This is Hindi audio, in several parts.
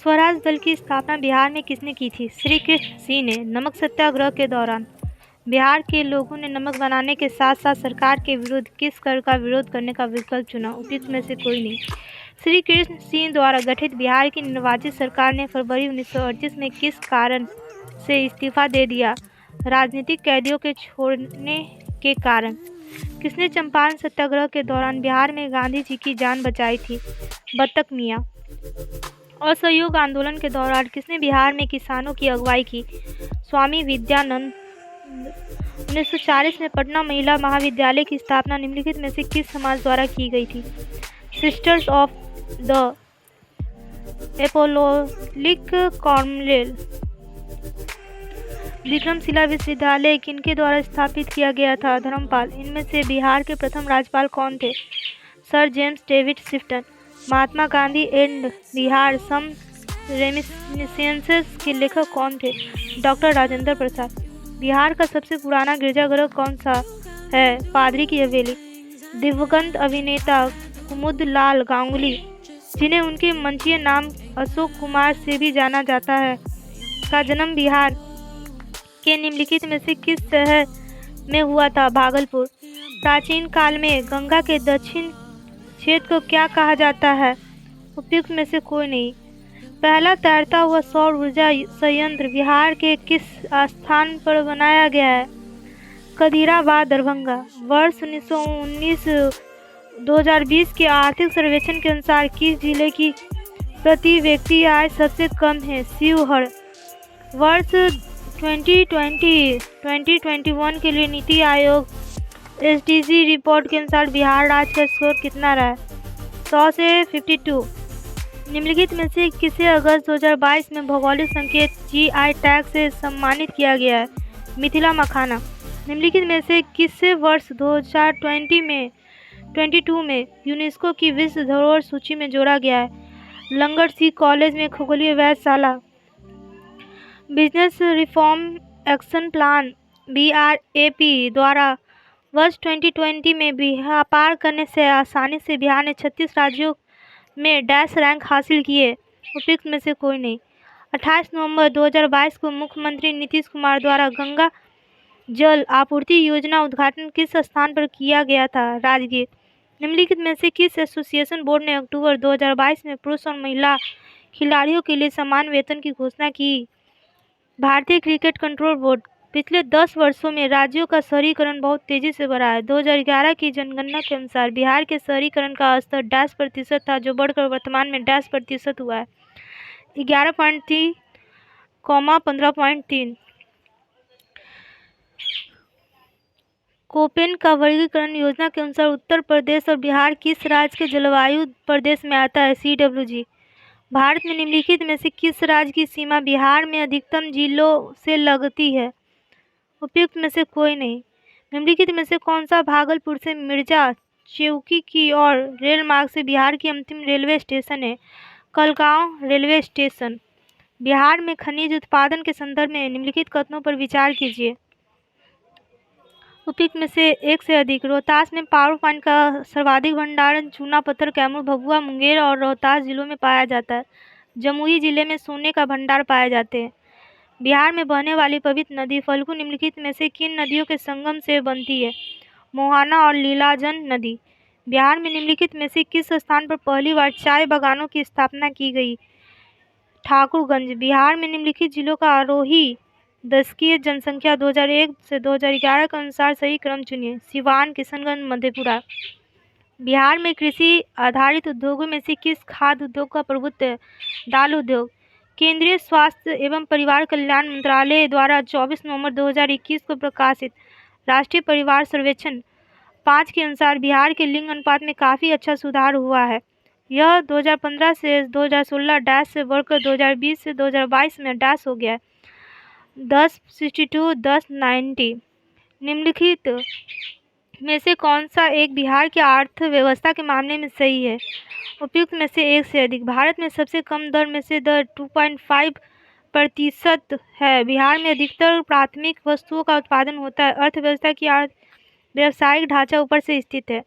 स्वराज दल की स्थापना बिहार में किसने की थी? श्री कृष्ण सिंह ने। नमक सत्याग्रह के दौरान बिहार के लोगों ने नमक बनाने के साथ साथ सरकार के विरुद्ध किस कर का विरोध करने का विकल्प चुना? उपयुक्त में से कोई नहीं। श्री कृष्ण सिंह द्वारा गठित बिहार की निर्वाचित सरकार ने फरवरी 1938 में किस कारण से इस्तीफा दे दिया? राजनीतिक कैदियों के छोड़ने के कारण। किसने चंपारण सत्याग्रह के दौरान बिहार में गांधी जी की जान बचाई थी? बत्तख मियाँ। असहयोग आंदोलन के दौरान किसने बिहार में किसानों की अगुवाई की? स्वामी विद्यानंद। 1940 में पटना महिला महाविद्यालय की स्थापना निम्नलिखित में से किस समाज द्वारा की गई थी? Sisters of the apostolic Carmel. Vikramshila विश्वविद्यालय किनके द्वारा स्थापित किया गया था? धर्मपाल। इनमें से बिहार के प्रथम राज्यपाल कौन थे? Sir James David Sifton. Mahatma Gandhi and Bihar some reminiscences के लेखक कौन थे? डॉक्टर राजेंद्र प्रसाद। बिहार का सबसे पुराना गिरजाघर कौन सा है? पादरी की हवेली। दिवंगत अभिनेता कुमुदलाल गांगुली, जिन्हें उनके मंचीय नाम अशोक कुमार से भी जाना जाता है, का जन्म बिहार के निम्नलिखित में से किस शहर में हुआ था? भागलपुर। प्राचीन काल में गंगा के दक्षिण क्षेत्र को क्या कहा जाता है? उपयुक्त में से कोई नहीं। पहला तैरता हुआ सौर ऊर्जा संयंत्र बिहार के किस स्थान पर बनाया गया है? कदीराबाद, दरभंगा। वर्ष 2019-2020 के आर्थिक सर्वेक्षण के अनुसार किस जिले की प्रति व्यक्ति आय सबसे कम है? शिवहर। वर्ष 2020-2021 के लिए नीति आयोग SDG रिपोर्ट के अनुसार बिहार राज्य का स्कोर कितना रहा है? 100 से 52। निम्नलिखित में से किसे अगस्त 2022 में भौगोलिक संकेत GI टैग से सम्मानित किया गया है? मिथिला मखाना। निम्नलिखित में से किसे वर्ष 2022 में यूनेस्को की विश्व धरोहर सूची में जोड़ा गया है? लंगर सी कॉलेज में खगोलीय वेधशाला। Business reform action plan BRAP द्वारा वर्ष 2020 में व्यापार करने से आसानी से बिहार ने 36 राज्यों में डैश रैंक हासिल किए। उपयुक्त में से कोई नहीं। 28 नवंबर 2022 को मुख्यमंत्री नीतीश कुमार द्वारा गंगा जल आपूर्ति योजना उद्घाटन किस स्थान पर किया गया था? राजगीर। निम्नलिखित में से किस एसोसिएशन बोर्ड ने अक्टूबर 2022 में पुरुष और महिला खिलाड़ियों के लिए समान वेतन की घोषणा की? भारतीय क्रिकेट कंट्रोल बोर्ड। पिछले 10 वर्षों में राज्यों का शहरीकरण बहुत तेजी से बढ़ा है। 2011 की जनगणना के अनुसार बिहार के शहरीकरण का स्तर %% था, जो बढ़कर वर्तमान में %% हुआ है। 11.3, 15.3। कोपेन का वर्गीकरण योजना के अनुसार उत्तर प्रदेश और बिहार किस राज्य के जलवायु प्रदेश में आता है? CWG। भारत में निम्नलिखित में से किस राज्य की सीमा बिहार में अधिकतम जिलों से लगती है? उपयुक्त में से कोई नहीं। निम्नलिखित में से कौन सा भागलपुर से मिर्जा चौकी की ओर रेल मार्ग से बिहार की अंतिम रेलवे स्टेशन है? Kalgaon railway station. बिहार में खनिज उत्पादन के संदर्भ में निम्नलिखित कथनों पर विचार कीजिए। उपयुक्त में से एक से अधिक। रोहतास में पावर पॉइंट का सर्वाधिक भंडारण चूना पत्थर, कैमूर, भभुआ, मुंगेर और रोहतास जिलों में पाया जाता है। जमुई जिले में सोने का भंडार पाए जाते हैं। बिहार में बहने वाली पवित्र नदी फल्गु निम्नलिखित में से किन नदियों के संगम से बनती है? मोहाना और लीलाजन नदी। बिहार में निम्नलिखित में से किस स्थान पर पहली बार चाय बागानों की स्थापना की गई? ठाकुरगंज। बिहार में निम्नलिखित जिलों का आरोही दशकीय जनसंख्या 2001 से 2011 के अनुसार सही क्रम चुनिए। सिवान, किशनगंज, मधेपुरा। बिहार में कृषि आधारित उद्योगों में से किस खाद्य उद्योग का प्रभुत्व है? दाल उद्योग। केंद्रीय स्वास्थ्य एवं परिवार कल्याण मंत्रालय द्वारा 24 नवंबर 2021 को प्रकाशित राष्ट्रीय परिवार सर्वेक्षण 5 के अनुसार बिहार के लिंग अनुपात में काफ़ी अच्छा सुधार हुआ है। यह 2015 से 2016 डैश से बढ़कर 2020 से 2022 में डैश हो गया है 1062, 1090। निम्नलिखित में से कौन सा एक बिहार की अर्थव्यवस्था के मामले में सही है? उपयुक्त में से एक से अधिक। भारत में सबसे कम दर में से दर 2.5% है। बिहार में अधिकतर प्राथमिक वस्तुओं का उत्पादन होता है। अर्थव्यवस्था की व्यावसायिक ढांचा ऊपर से स्थित है।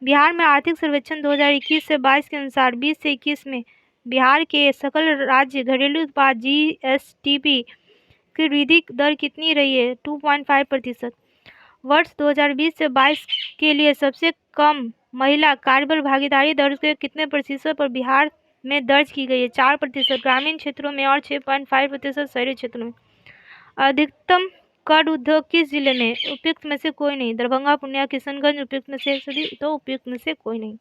बिहार में आर्थिक सर्वेक्षण 2021 से 22 के अनुसार 20 से 21 में बिहार के सकल राज्य घरेलू उत्पाद जीएसडीपी की वृद्धि दर कितनी रही है? 2.5%। वर्ष 2020 से 22 के लिए सबसे कम महिला कार्यबल भागीदारी दर के कितने प्रतिशत पर बिहार में दर्ज की गई है? 4%। ग्रामीण क्षेत्रों में और 6.5% शहरी क्षेत्रों में। अधिकतम कर उद्योग किस जिले में? उपयुक्त में से कोई नहीं। दरभंगा, पूर्णिया, किशनगंज। उपयुक्त में से सभी तो उपयुक्त में से कोई नहीं।